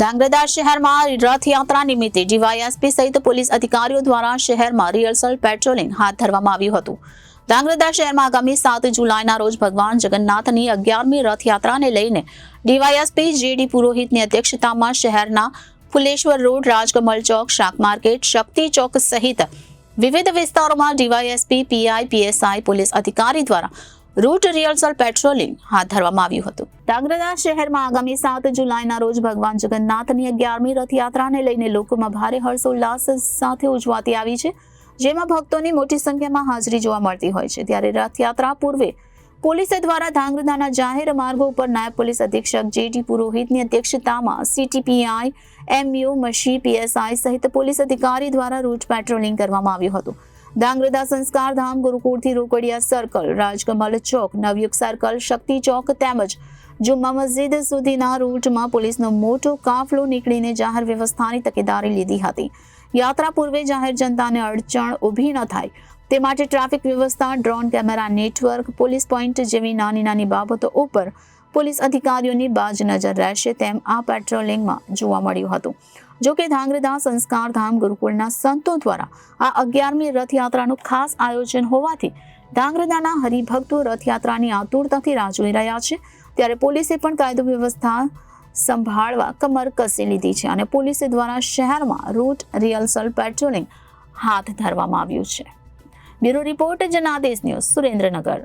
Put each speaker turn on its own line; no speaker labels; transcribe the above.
ધાંગધ્રા શહેરમાં રથયાત્રા નિમિત્તે ડીવાયએસપી સહિત પોલીસ અધિકારીઓ દ્વારા શહેરમાં રિહર્સલ પેટ્રોલિંગ હાથ ધરવામાં આવ્યું હતું। ધાંગધ્રા શહેરમાં આગામી 7 જુલાઈના રોજ ભગવાન જગન્નાથની 11મી રથયાત્રાને લઈને ડીવાયએસપી જેડી પુરોહિતની અધ્યક્ષતામાં શહેરના ફુલેશ્વર રોડ, રાજકમલ ચોક, શાક માર્કેટ, શક્તિ ચોક સહિત વિવિધ વિસ્તારોમાં ડીવાયએસપી, પીઆઈ, પીએસઆઈ પોલીસ અધિકારી દ્વારા રૂટ રિહર્સલ પેટ્રોલિંગ હાથ ધરવામાં આવ્યું હતું। ધાંગધ્રા શહેરમાં આગામી 7 જુલાઈના રોજ ભગવાન જગન્નાથની 11મી રથયાત્રાને લઈને લોકોમાં ભારે હર્ષોલ્લાસ સાથે ઉજવાતી આવી છે, જેમાં ભક્તોની મોટી સંખ્યામાં હાજરી જોવા મળતી હોય છે। ત્યારે રથયાત્રા પૂર્વે પોલીસ દ્વારા ધાંગધ્રાના જાહેર માર્ગો ઉપર નાયબ પોલીસ અધિક્ષક જેડી પુરોહિતની અધ્યક્ષતામાં સીટીપીઆઈ, એમયુ, મશી, પીએસઆઈ સહિત પોલીસ અધિકારી દ્વારા રૂટ પેટ્રોલિંગ કરવામાં આવ્યું હતું। ધાંગધ્રા સંસ્કારધામ ગુરુકુળથી રોકડિયા સર્કલ, રાજકમલ ચોક, નવયુગ સર્કલ, શક્તિ ચોક તેમજ જુમ્મા મસ્જિદ સુધીના રૂટમાં પોલીસનો મોટો કાફલો નીકળીને જાહેર વ્યવસ્થાની તકેદારી લીધી હતી। યાત્રા પૂર્વે જાહેર જનતાને અડચણ ઊભી ન થાય તે માટે ટ્રાફિક વ્યવસ્થા, drone camera network, police point જેવી નાની બાબતો ઉપર પોલીસ અધિકારીઓની બાજ નજર રહેશે તેમ આ પેટ્રોલિંગમાં જોવા મળ્યું હતું। જો કે ધાંગધ્રા સંસ્કારધામ ગુરુકુળના સંતો દ્વારા આ 11મી રથયાત્રાનું ખાસ આયોજન હોવાથી ધાંગધ્રાના હરિભક્તો રથયાત્રાની આતુરતાથી રાહ જોઈ રહ્યા છે। ત્યારે પોલીસે પણ કાયદો વ્યવસ્થા સંભાળવા કમર કસી લીધી છે અને પોલીસ દ્વારા શહેરમાં રૂટ રિહર્સલ પેટ્રોલિંગ હાથ ધરવામાં આવ્યું છે। Bureau report, Janadesh news, Surendranagar.